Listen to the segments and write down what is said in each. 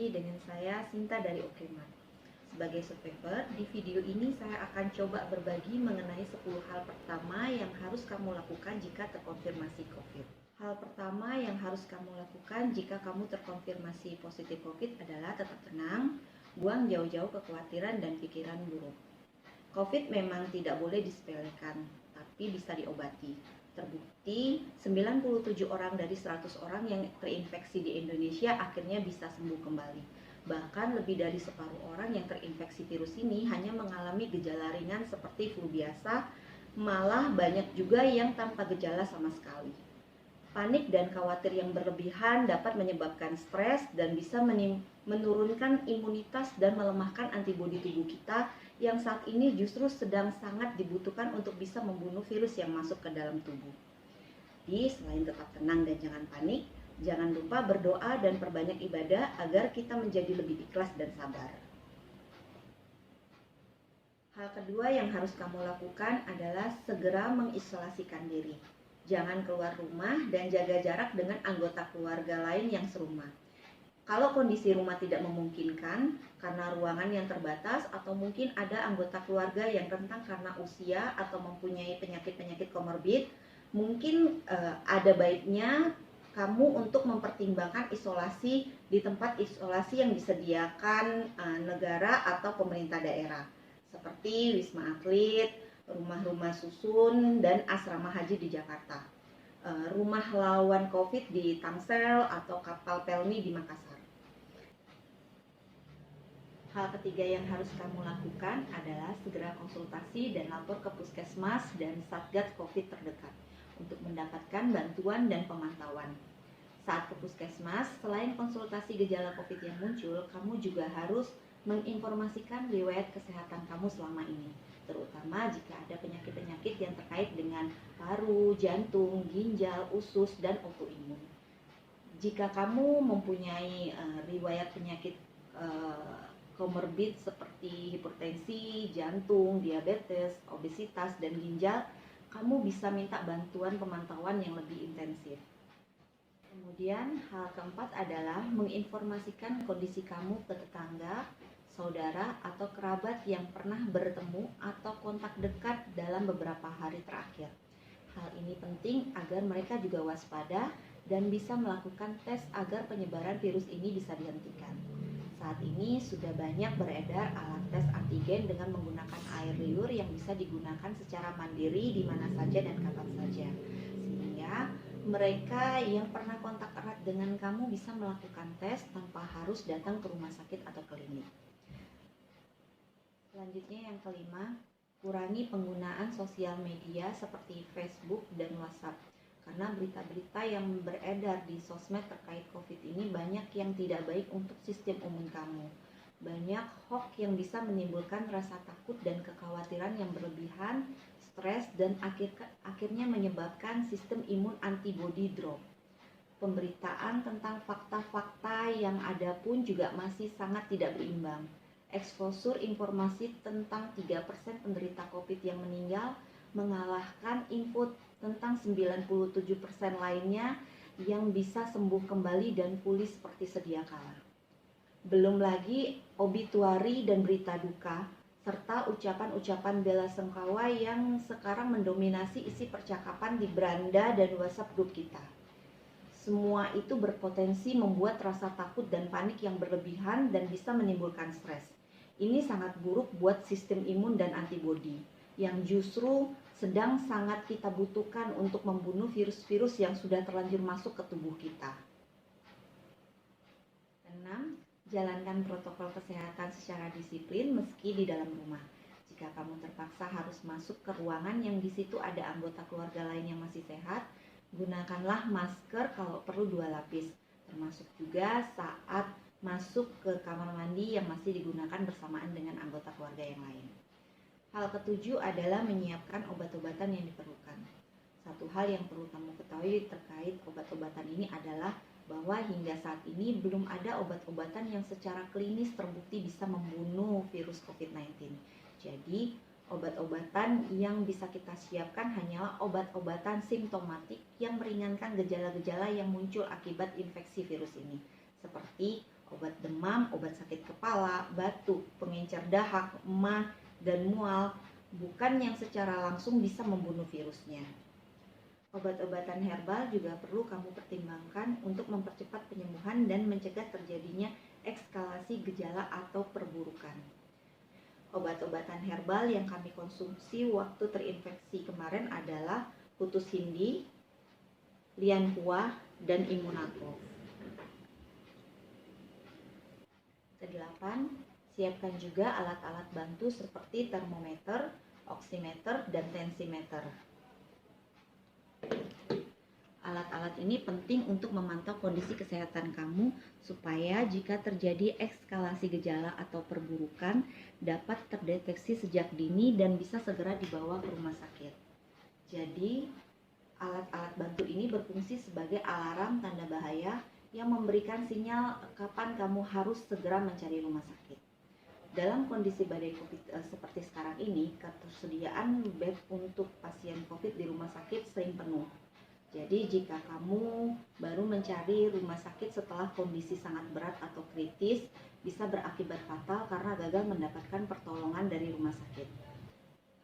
lagi dengan saya Sinta dari Okeman. Sebagai survivor, di video ini saya akan coba berbagi mengenai 10 hal pertama yang harus kamu lakukan jika terkonfirmasi COVID. Hal pertama yang harus kamu lakukan jika kamu terkonfirmasi positif COVID adalah tetap tenang, buang jauh-jauh kekhawatiran dan pikiran buruk. COVID memang tidak boleh disepelekan, tapi bisa diobati. Terbukti 97 orang dari 100 orang yang terinfeksi di Indonesia akhirnya bisa sembuh kembali. Bahkan lebih dari separuh orang yang terinfeksi virus ini hanya mengalami gejala ringan seperti flu biasa, malah banyak juga yang tanpa gejala sama sekali. Panik dan khawatir yang berlebihan dapat menyebabkan stres dan bisa menurunkan imunitas dan melemahkan antibodi tubuh kita yang saat ini justru sedang sangat dibutuhkan untuk bisa membunuh virus yang masuk ke dalam tubuh. Jadi selain tetap tenang dan jangan panik, jangan lupa berdoa dan perbanyak ibadah agar kita menjadi lebih ikhlas dan sabar. Hal kedua yang harus kamu lakukan adalah segera mengisolasikan diri. Jangan keluar rumah dan jaga jarak dengan anggota keluarga lain yang serumah. Kalau kondisi rumah tidak memungkinkan karena ruangan yang terbatas atau mungkin ada anggota keluarga yang rentan karena usia atau mempunyai penyakit-penyakit komorbid, mungkin ada baiknya kamu untuk mempertimbangkan isolasi di tempat isolasi yang disediakan negara atau pemerintah daerah, seperti Wisma Atlet, rumah-rumah susun, dan asrama haji di Jakarta, rumah lawan COVID di Tangsel atau kapal Pelni di Makassar. Hal ketiga yang harus kamu lakukan adalah segera konsultasi dan lapor ke puskesmas dan satgas COVID terdekat untuk mendapatkan bantuan dan pemantauan. Saat ke puskesmas, selain konsultasi gejala COVID yang muncul, kamu juga harus menginformasikan riwayat kesehatan kamu selama ini, terutama jika ada penyakit-penyakit yang terkait dengan paru, jantung, ginjal, usus, dan autoimun. Jika kamu mempunyai riwayat penyakit komorbid seperti hipertensi, jantung, diabetes, obesitas, dan ginjal, kamu bisa minta bantuan pemantauan yang lebih intensif. Kemudian hal keempat adalah menginformasikan kondisi kamu ke tetangga, saudara, atau kerabat yang pernah bertemu atau kontak dekat dalam beberapa hari terakhir. Hal ini penting agar mereka juga waspada dan bisa melakukan tes agar penyebaran virus ini bisa dihentikan. Saat ini sudah banyak beredar alat tes antigen dengan menggunakan air liur yang bisa digunakan secara mandiri di mana saja dan kapan saja. Sehingga mereka yang pernah kontak erat dengan kamu bisa melakukan tes tanpa harus datang ke rumah sakit atau klinik. Selanjutnya yang kelima, kurangi penggunaan sosial media seperti Facebook dan WhatsApp. Karena berita-berita yang beredar di sosmed terkait COVID ini banyak yang tidak baik untuk sistem imun kamu. Banyak hoax yang bisa menimbulkan rasa takut dan kekhawatiran yang berlebihan, stres, dan akhirnya menyebabkan sistem imun antibody drop. Pemberitaan tentang fakta-fakta yang ada pun juga masih sangat tidak berimbang. Eksposur informasi tentang 3% penderita COVID yang meninggal mengalahkan info tentang 97% lainnya yang bisa sembuh kembali dan pulih seperti sedia kala. Belum lagi obituari dan berita duka, serta ucapan-ucapan bela sungkawa yang sekarang mendominasi isi percakapan di beranda dan WhatsApp grup kita. Semua itu berpotensi membuat rasa takut dan panik yang berlebihan dan bisa menimbulkan stres. Ini sangat buruk buat sistem imun dan antibodi, yang justru sedang sangat kita butuhkan untuk membunuh virus-virus yang sudah terlanjur masuk ke tubuh kita. 6. Jalankan protokol kesehatan secara disiplin meski di dalam rumah. Jika kamu terpaksa harus masuk ke ruangan yang di situ ada anggota keluarga lain yang masih sehat, gunakanlah masker kalau perlu 2 lapis, termasuk juga saat masuk ke kamar mandi yang masih digunakan bersamaan dengan anggota keluarga yang lain. Hal ketujuh adalah menyiapkan obat-obatan yang diperlukan. Satu hal yang perlu kamu ketahui terkait obat-obatan ini adalah bahwa hingga saat ini belum ada obat-obatan yang secara klinis terbukti bisa membunuh virus COVID-19. Jadi, obat-obatan yang bisa kita siapkan hanyalah obat-obatan simptomatik yang meringankan gejala-gejala yang muncul akibat infeksi virus ini. seperti obat demam, obat sakit kepala, batuk, pengencer dahak, emah, dan mual, bukan yang secara langsung bisa membunuh virusnya. Obat-obatan herbal juga perlu kamu pertimbangkan untuk mempercepat penyembuhan dan mencegah terjadinya eskalasi gejala atau perburukan. Obat-obatan herbal yang kami konsumsi waktu terinfeksi kemarin adalah putus hindi, lianhua, dan immunacof. Kedelapan, siapkan juga alat-alat bantu seperti termometer, oximeter, dan tensimeter. Alat-alat ini penting untuk memantau kondisi kesehatan kamu supaya jika terjadi eskalasi gejala atau perburukan dapat terdeteksi sejak dini dan bisa segera dibawa ke rumah sakit. Jadi, alat-alat bantu ini berfungsi sebagai alarm tanda bahaya yang memberikan sinyal kapan kamu harus segera mencari rumah sakit. Dalam kondisi badai COVID seperti sekarang ini, ketersediaan bed untuk pasien COVID di rumah sakit sering penuh. Jadi jika kamu baru mencari rumah sakit setelah kondisi sangat berat atau kritis, bisa berakibat fatal karena gagal mendapatkan pertolongan dari rumah sakit.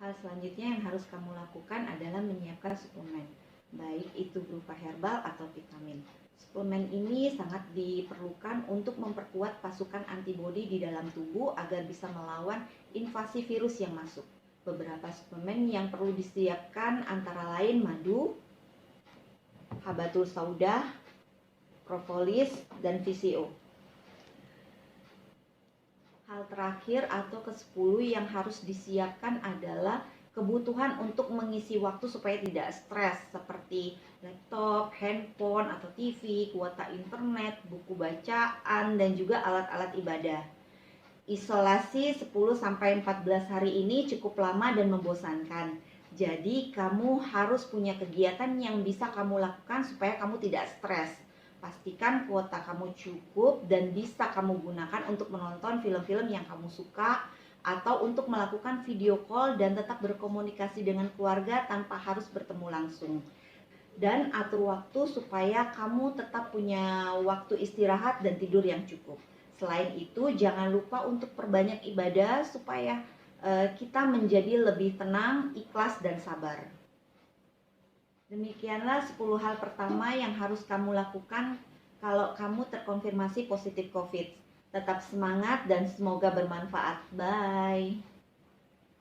Hal selanjutnya yang harus kamu lakukan adalah menyiapkan suplemen, baik itu berupa herbal atau vitamin. Suplemen ini sangat diperlukan untuk memperkuat pasukan antibodi di dalam tubuh agar bisa melawan invasi virus yang masuk. Beberapa suplemen yang perlu disiapkan antara lain madu, habatus sauda, propolis, dan VCO. Hal terakhir atau ke-10 yang harus disiapkan adalah kebutuhan untuk mengisi waktu supaya tidak stres seperti laptop, handphone, atau TV, kuota internet, buku bacaan, dan juga alat-alat ibadah. Isolasi 10-14 hari ini cukup lama dan membosankan. Jadi kamu harus punya kegiatan yang bisa kamu lakukan supaya kamu tidak stres. Pastikan kuota kamu cukup dan bisa kamu gunakan untuk menonton film-film yang kamu suka atau untuk melakukan video call dan tetap berkomunikasi dengan keluarga tanpa harus bertemu langsung. Dan atur waktu supaya kamu tetap punya waktu istirahat dan tidur yang cukup. Selain itu, jangan lupa untuk perbanyak ibadah supaya kita menjadi lebih tenang, ikhlas, dan sabar. Demikianlah 10 hal pertama yang harus kamu lakukan kalau kamu terkonfirmasi positif COVID. Tetap semangat dan semoga bermanfaat. Bye.